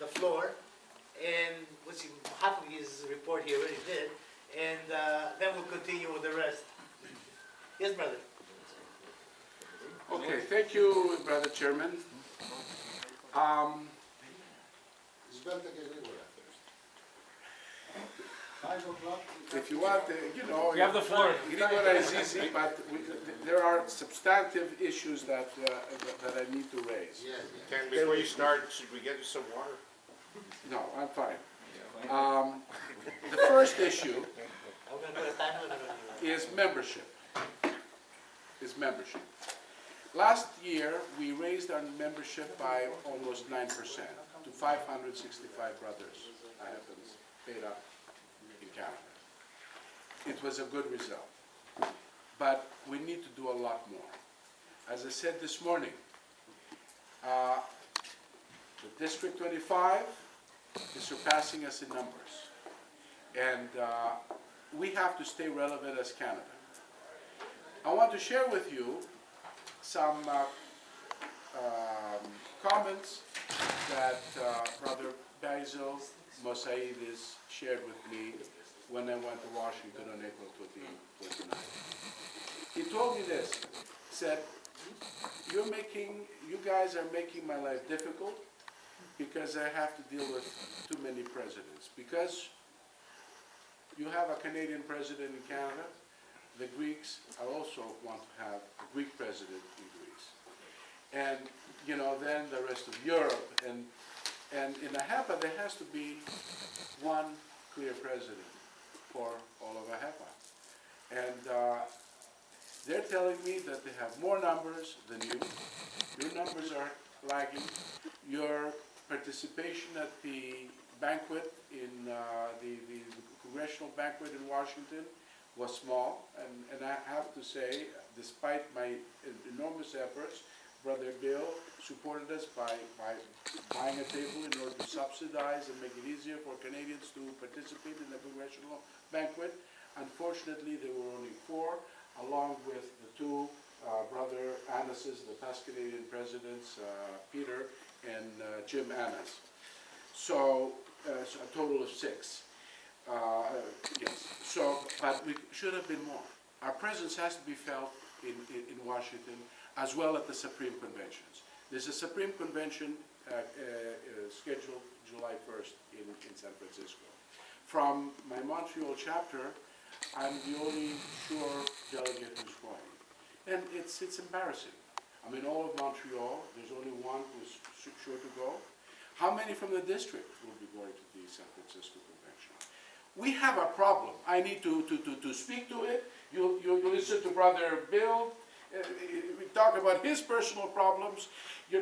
the floor, and let's see, half of his report he already did, and then we'll continue with the rest. Yes, brother. Okay, thank you, Brother Chairman. If you want, You have the floor. Grigora is easy, but there are substantive issues that I need to raise. Ken, before you start, should we get you some water? No, I'm fine. The first issue I'm gonna put a time limit on you. is membership. Last year, we raised our membership by almost 9% to 565 brothers. I have been paid up in Canada. It was a good result, but we need to do a lot more. As I said this morning, the District 25 is surpassing us in numbers, and we have to stay relevant as Canada. I want to share with you some comments that Brother Basil Matziorinis shared with me when I went to Washington on April 29th. He told me this, said, you guys are making my life difficult because I have to deal with too many presidents. Because you have a Canadian president in Canada, the Greeks also want to have a Greek president in Greece. And, then the rest of Europe. And in AHEPA, there has to be one clear president for all of AHEPA. And they're telling me that they have more numbers than you. Your numbers are lagging. Your participation at the banquet in the congressional banquet in Washington was small, and I have to say, despite my enormous efforts, Brother Bill supported us by buying a table in order to subsidize and make it easier for Canadians to participate in the congressional banquet. Unfortunately, there were only 4, along with the 2 Brother Annases, the past Canadian presidents, Peter and Jim Annas. So a total of 6. Yes. So, but we should have been more. Our presence has to be felt in Washington, as well at the Supreme Conventions. There's a Supreme Convention scheduled July 1st in San Francisco. From my Montreal chapter, I'm the only sure delegate who's going. And it's embarrassing. I mean, all of Montreal, there's only one who's sure to go. How many from the district will be going to the San Francisco Convention? We have a problem. I need to speak to it. You listen to Brother Bill. We talk about his personal problems. He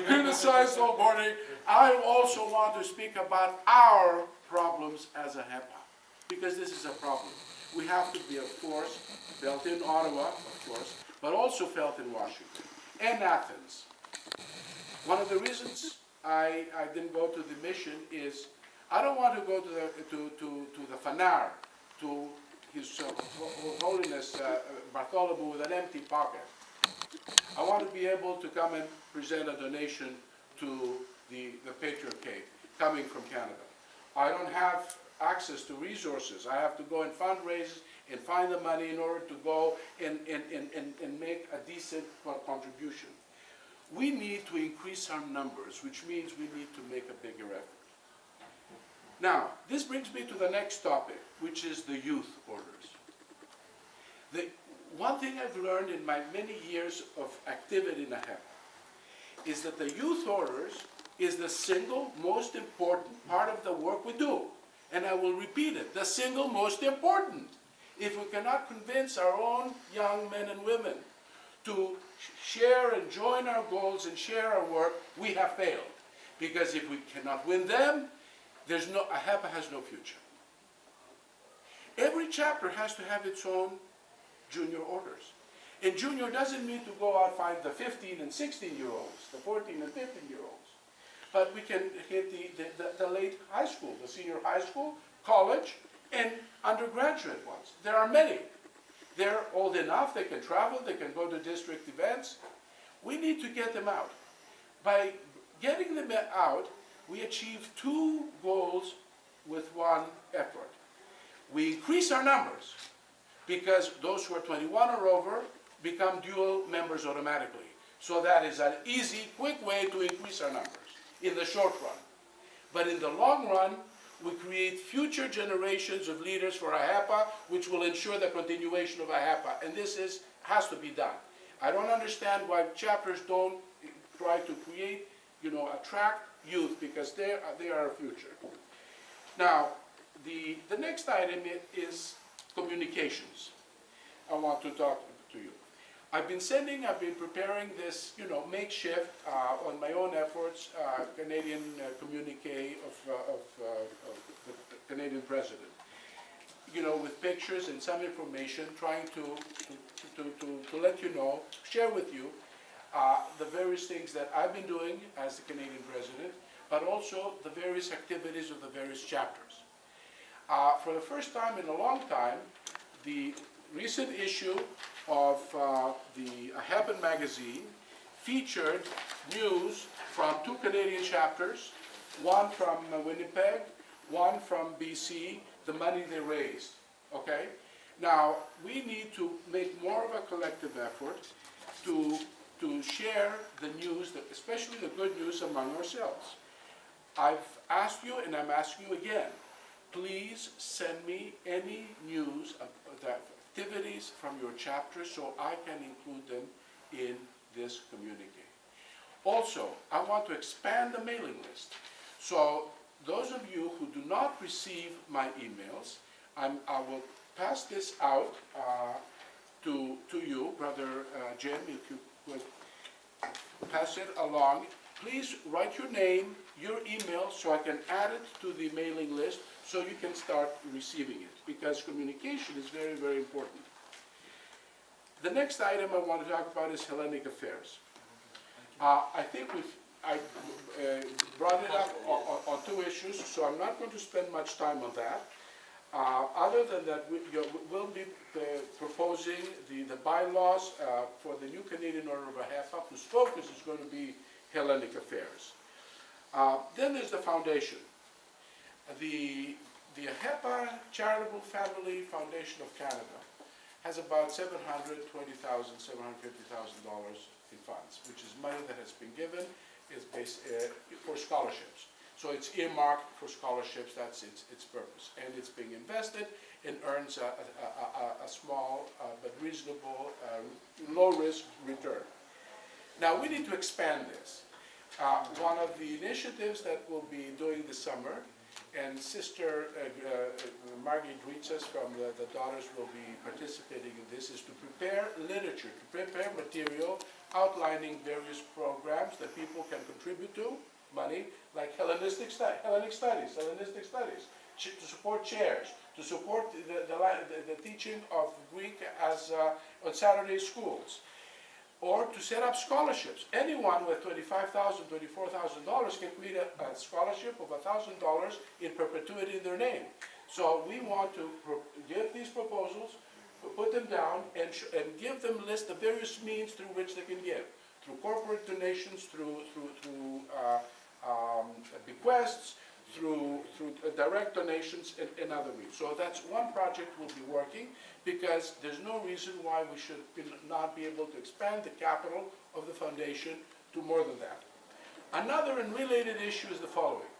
criticized all morning. I also want to speak about our problems as a AHEPA, because this is a problem. We have to be a force, felt in Ottawa, of course, but also felt in Washington and Athens. One of the reasons I didn't go to the mission is I don't want to go to the Fanar, to His Holiness Bartholomew with an empty pocket. I want to be able to come and present a donation to the Patriarchate coming from Canada. I don't have access to resources. I have to go and fundraise and find the money in order to go and make a decent contribution. We need to increase our numbers, which means we need to make a bigger effort. Now, this brings me to the next topic, which is the youth orders. One thing I've learned in my many years of activity in AHEPA is that the youth orders is the single most important part of the work we do. And I will repeat it, the single most important. If we cannot convince our own young men and women to share and join our goals and share our work, we have failed. Because if we cannot win them, AHEPA has no future. Every chapter has to have its own junior orders. And junior doesn't mean to go out and find the 15 and 16-year-olds, the 14 and 15-year-olds. But we can hit the late high school, the senior high school, college, and undergraduate ones. There are many. They're old enough, they can travel, they can go to district events. We need to get them out. By getting them out, we achieve two goals with one effort. We increase our numbers because those who are 21 or over become dual members automatically. So that is an easy, quick way to increase our numbers in the short run. But in the long run, we create future generations of leaders for AHEPA, which will ensure the continuation of AHEPA. And this has to be done. I don't understand why chapters don't try to create, attract youth, because they are our future. Now, the next item is communications. I want to talk to you. I've been preparing this, makeshift, on my own efforts, Canadian communique of the Canadian President. With pictures and some information, trying to let you know, share with you the various things that I've been doing as the Canadian President, but also the various activities of the various chapters. For the first time in a long time, the recent issue of the AHEPA magazine featured news from two Canadian chapters, one from Winnipeg, one from BC, the money they raised, okay? Now, we need to make more of a collective effort to share the news, especially the good news, among ourselves. I've asked you, and I'm asking you again, please send me any news of the activities from your chapter so I can include them in this communique. Also, I want to expand the mailing list. So those of you who do not receive my emails, I will pass this out to you, Brother Jim, if you would pass it along. Please write your name, your email, so I can add it to the mailing list so you can start receiving it, because communication is very, very important. The next item I want to talk about is Hellenic affairs. I think I brought it up on two issues, so I'm not going to spend much time on that. Other than that, we'll be proposing the bylaws for the new Canadian Order of AHEPA, whose focus is going to be Hellenic affairs. Then there's the foundation. The AHEPA Charitable Family Foundation of Canada has about $750,000 in funds, which is money that has been given for scholarships. So it's earmarked for scholarships, that's its purpose. And it's being invested and earns a small but reasonable, low-risk return. Now, we need to expand this. One of the initiatives that we'll be doing this summer, and Sister Margie Dritzas from the Daughters will be participating in this, is to prepare literature, to prepare material outlining various programs that people can contribute to, money, like Hellenistic studies, to support chairs, to support the teaching of Greek as on Saturday schools, or to set up scholarships. Anyone with $25,000, $24,000 can create a scholarship of $1,000 in perpetuity in their name. So we want to give these proposals, put them down, and give them a list of various means through which they can give. Through corporate donations, through bequests, through direct donations, and other means. So that's one project we'll be working, because there's no reason why we should not be able to expand the capital of the foundation to more than that. Another and related issue is the following.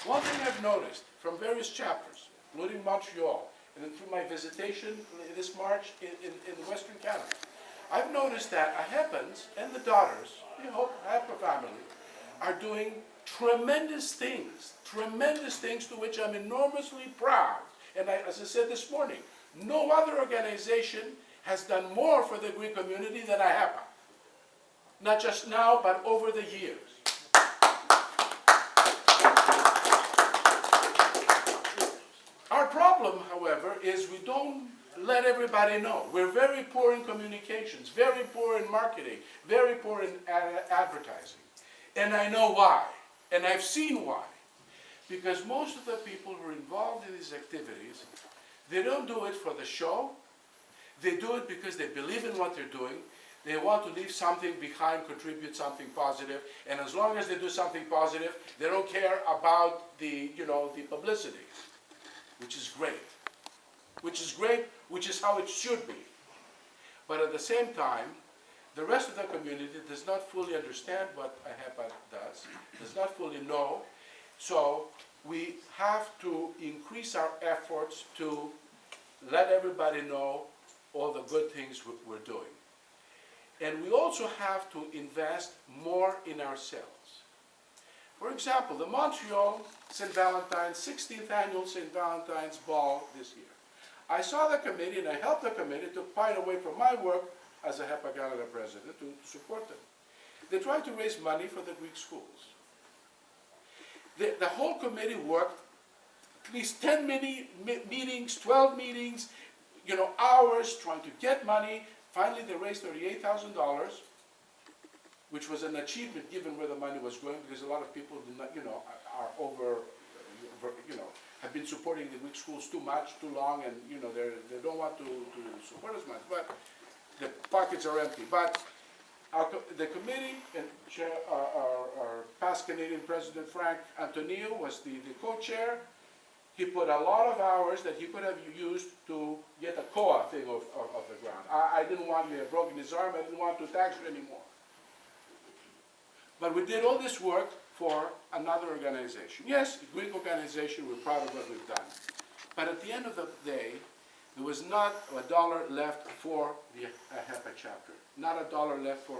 One thing I've noticed from various chapters, including Montreal, and then through my visitation this March in Western Canada, I've noticed that AHEPANs and the Daughters, the AHEPA family, are doing tremendous things to which I'm enormously proud. And as I said this morning, no other organization has done more for the Greek community than AHEPA. Not just now, but over the years. Our problem, however, is we don't let everybody know. We're very poor in communications, very poor in marketing, very poor in advertising. And I know why, and I've seen why. Because most of the people who are involved in these activities, they don't do it for the show. They do it because they believe in what they're doing. They want to leave something behind, contribute something positive, and as long as they do something positive, they don't care about the, the publicity, which is great. Which is great, which is how it should be. But at the same time, the rest of the community does not fully understand what AHEPA does not fully know. So we have to increase our efforts to let everybody know all the good things we're doing. And we also have to invest more in ourselves. For example, the Montreal St. Valentine's, 16th annual St. Valentine's Ball this year. I saw the committee and I helped the committee to find a way from my work as a AHEPA Canada President to support them. They tried to raise money for the Greek schools. The whole committee worked at least 10 meetings, 12 meetings, hours trying to get money. Finally, they raised $38,000, which was an achievement given where the money was going, because a lot of people do not, are have been supporting the Greek schools too much, too long, and they don't want to support as much. But the pockets are empty. But the committee and our past Canadian President Frank Antonio was the co-chair. He put a lot of hours that he could have used to get a COA thing off the ground. I didn't want, he had broken his arm, I didn't want to tax it anymore. But we did all this work for another organization. Yes, a Greek organization, we're proud of what we've done. But at the end of the day, there was not a dollar left for the AHEPA chapter. Not a dollar left for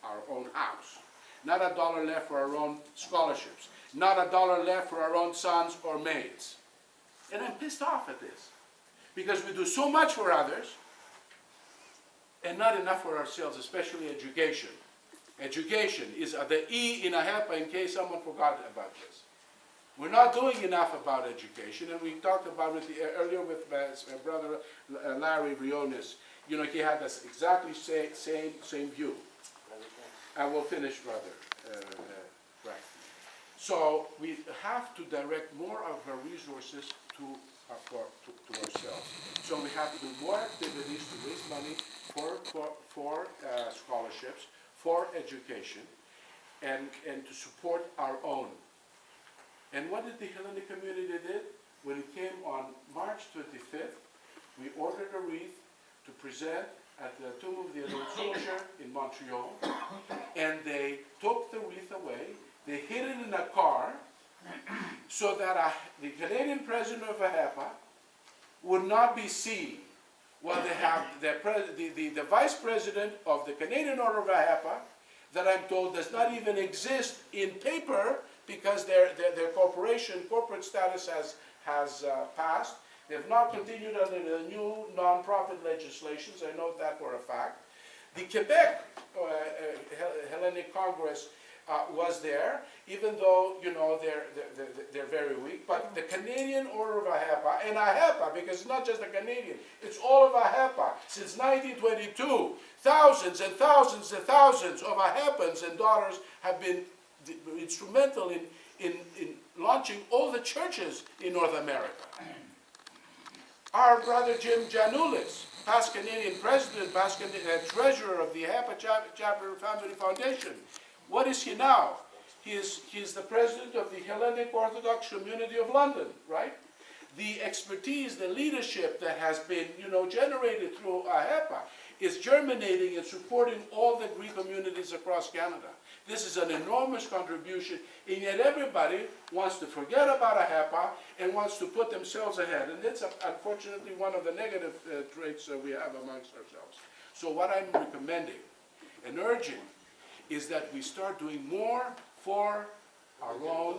our own house. Not a dollar left for our own scholarships. Not a dollar left for our own sons or maids. And I'm pissed off at this. Because we do so much for others and not enough for ourselves, especially education. Education is the E in AHEPA, in case someone forgot about this. We're not doing enough about education, and we talked about it earlier with my brother Larry Briones. He had this exactly same view. I will finish, brother. Right. So we have to direct more of our resources to ourselves. So we have to do more activities to raise money for scholarships, for education, and to support our own. And what did the Hellenic community did? When it came on March 25th, we ordered a wreath to present at the Tomb of the Annonciation in Montreal, and they took the wreath away, they hid it in a car, so that the Canadian President of AHEPA would not be seen. Well, they have the Vice President of the Canadian Order of AHEPA, that I'm told does not even exist in paper, because their corporate status has passed. They have not continued under the new non-profit legislations. I know that for a fact. The Quebec Hellenic Congress was there, even though they're very weak. But the Canadian Order of AHEPA, and AHEPA, because it's not just the Canadian, it's all of AHEPA. Since 1922, thousands and thousands and thousands of AHEPAns and daughters have been instrumental in launching all the churches in North America. Our brother Jim Janulis, past Canadian President, past Treasurer of the AHEPA Chapter Family Foundation. What is he now? He is the President of the Hellenic Orthodox Community of London, right? The expertise, the leadership that has been generated through AHEPA is germinating and supporting all the Greek communities across Canada. This is an enormous contribution, and yet everybody wants to forget about AHEPA and wants to put themselves ahead. And that's unfortunately one of the negative traits that we have amongst ourselves. So what I'm recommending and urging is that we start doing more for our own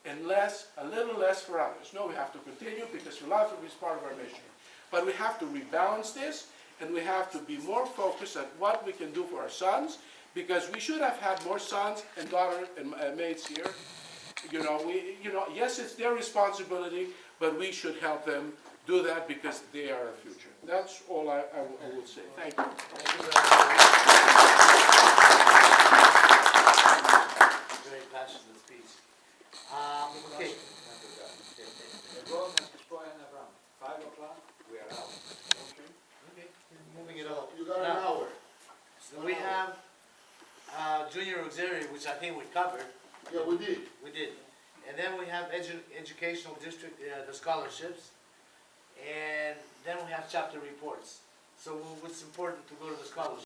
and a little less for others. No, we have to continue, because philanthropy is part of our mission. But we have to rebalance this, and we have to be more focused at what we can do for our sons, because we should have had more sons and daughters and maids here. Yes, it's their responsibility, but we should help them do that, because they are our future. That's all I will say. Thank you. Very passionate speech. Okay. The road has destroyed around 5 o'clock. We are out. Okay. Okay, moving it on. You got an Now, hour. so we have, junior auxiliary, which I think we covered. Yeah, we did. We did. And then we have educational district, the scholarships. And then we have chapter reports. So what's important to go to the scholarships?